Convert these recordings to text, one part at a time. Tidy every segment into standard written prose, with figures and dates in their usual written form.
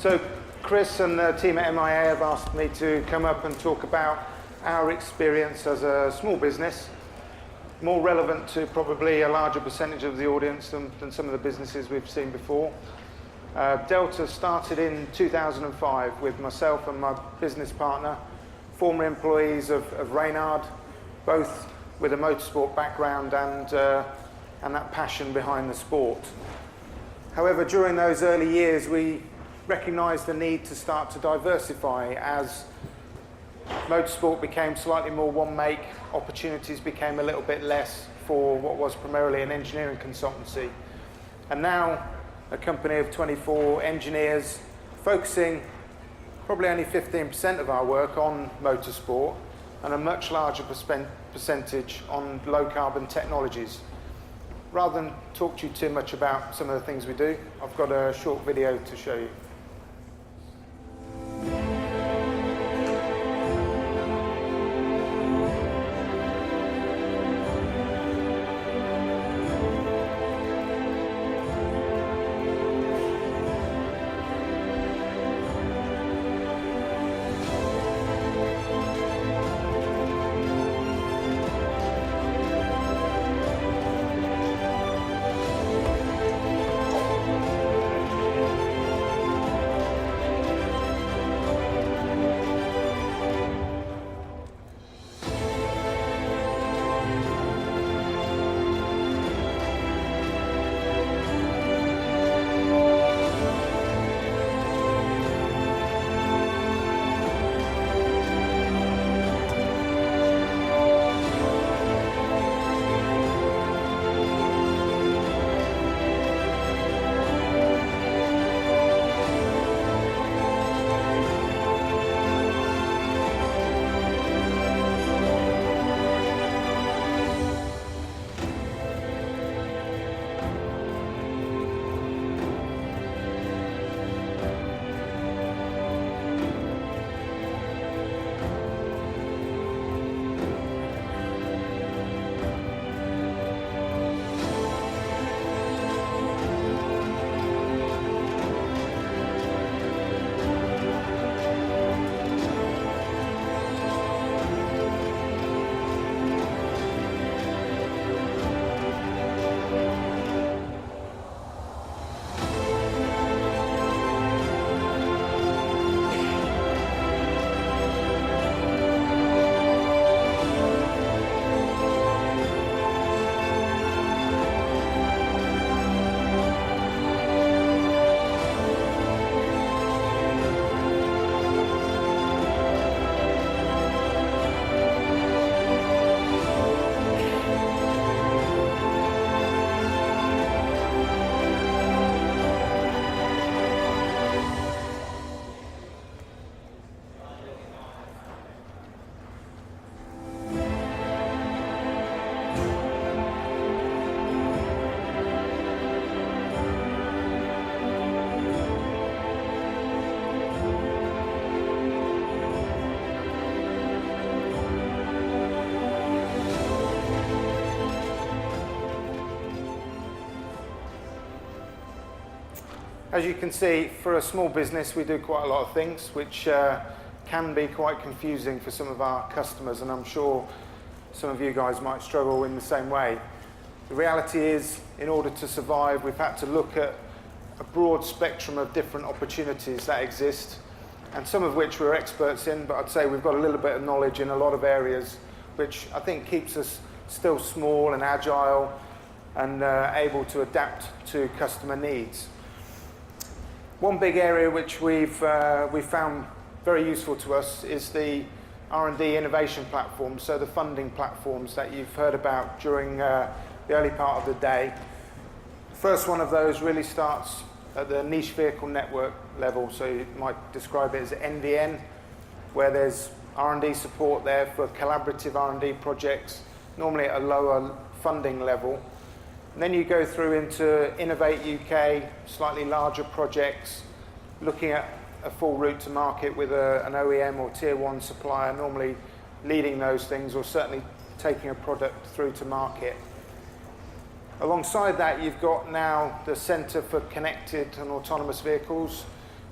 So Chris and the team at MIA have asked me to come up and talk about our experience as a small business, more relevant to probably a larger percentage of the audience than some of the businesses we've seen before. Delta started in 2005 with myself and my business partner, former employees of Reynard, both with a motorsport background and that passion behind the sport. However, during those early years, we recognised the need to start to diversify as motorsport became slightly more one make, opportunities became a little bit less for what was primarily an engineering consultancy. And now, a company of 24 engineers focusing probably only 15% of our work on motorsport and a much larger percentage on low carbon technologies. Rather than talk to you too much about some of the things we do, I've got a short video to show you. As you can see, for a small business, we do quite a lot of things, which can be quite confusing for some of our customers, and I'm sure some of you guys might struggle in the same way. The reality is, in order to survive, we've had to look at a broad spectrum of different opportunities that exist, and some of which we're experts in, but I'd say we've got a little bit of knowledge in a lot of areas, which I think keeps us still small and agile and able to adapt to customer needs. One big area which we've found very useful to us is the R&D innovation platforms, so the funding platforms that you've heard about during the early part of the day. The first one of those really starts at the niche vehicle network level, so you might describe it as NVN, where there's R&D support there for collaborative R&D projects, normally at a lower funding level. And then you go through into Innovate UK, slightly larger projects, looking at a full route to market with an OEM or tier one supplier, normally leading those things or certainly taking a product through to market. Alongside that, you've got now the Centre for Connected and Autonomous Vehicles,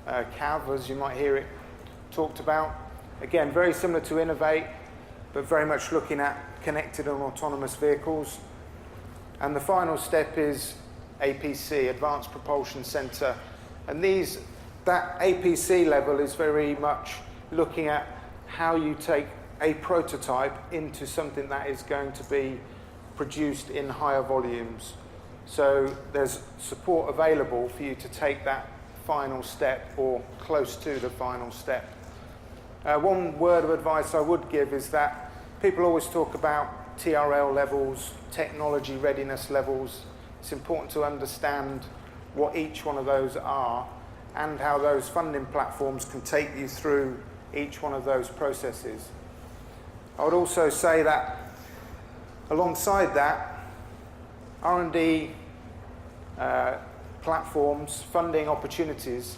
CAV, as you might hear it talked about. Again, very similar to Innovate, but very much looking at connected and autonomous vehicles. And the final step is APC, Advanced Propulsion Center. And that APC level is very much looking at how you take a prototype into something that is going to be produced in higher volumes. So there's support available for you to take that final step or close to the final step. One word of advice I would give is that people always talk about TRL levels, technology readiness levels. It's important to understand what each one of those are and how those funding platforms can take you through each one of those processes. I would also say that alongside that, R&D platforms, funding opportunities,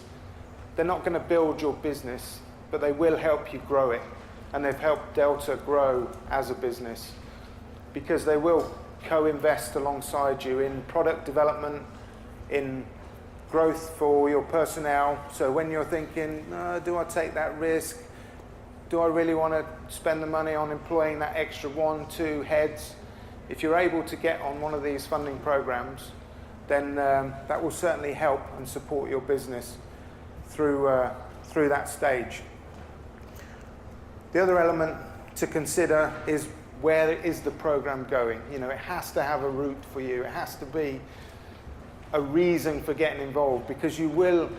they're not going to build your business, but they will help you grow it. And they've helped Delta grow as a business because they will co-invest alongside you in product development, in growth for your personnel. So when you're thinking, do I take that risk? Do I really want to spend the money on employing that extra 1, 2 heads? If you're able to get on one of these funding programs, then that will certainly help and support your business through that stage. The other element to consider is, where is the program going? You know, it has to have a route for you. It has to be a reason for getting involved, because you will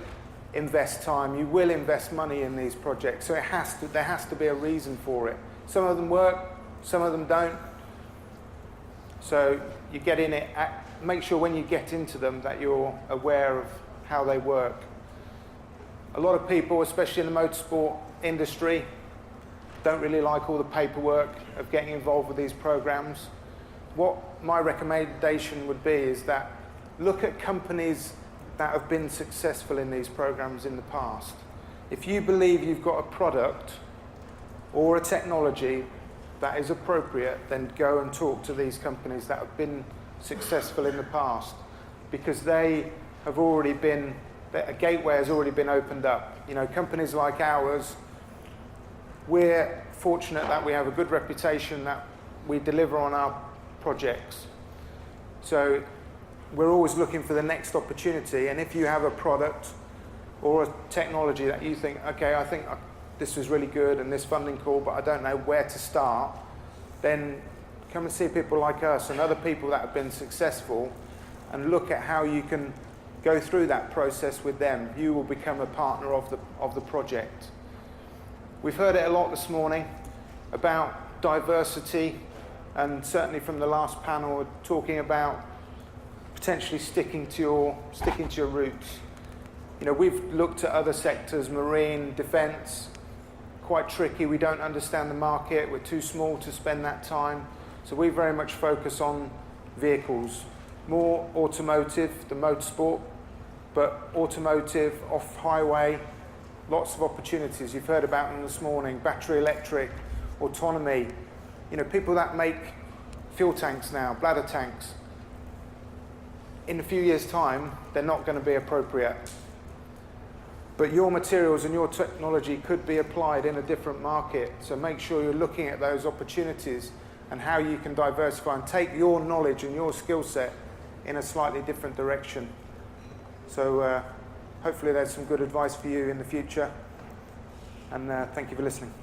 invest time, you will invest money in these projects. So there has to be a reason for it. Some of them work, some of them don't. So you get in it, make sure when you get into them that you're aware of how they work. A lot of people, especially in the motorsport industry, don't really like all the paperwork of getting involved with these programs. What my recommendation would be is that look at companies that have been successful in these programs in the past. If you believe you've got a product or a technology that is appropriate, then go and talk to these companies that have been successful in the past, because they have already been, a gateway has already been opened up. You know, companies like ours, we're fortunate that we have a good reputation, that we deliver on our projects. So we're always looking for the next opportunity, and if you have a product or a technology that you think, okay, I think this was really good and this funding call, but I don't know where to start, then come and see people like us and other people that have been successful and look at how you can go through that process with them. You will become a partner of the project. We've heard it a lot this morning about diversity, and certainly from the last panel, we're talking about potentially sticking to your roots. You know, we've looked at other sectors, marine, defence, quite tricky. We don't understand the market. We're too small to spend that time. So we very much focus on vehicles, more automotive than motorsport, but automotive, off-highway, lots of opportunities. You've heard about them this morning, battery electric, autonomy. You know, people that make fuel tanks now, bladder tanks, in a few years' time, they're not going to be appropriate. But your materials and your technology could be applied in a different market. So make sure you're looking at those opportunities and how you can diversify and take your knowledge and your skill set in a slightly different direction. So hopefully there's some good advice for you in the future. And thank you for listening.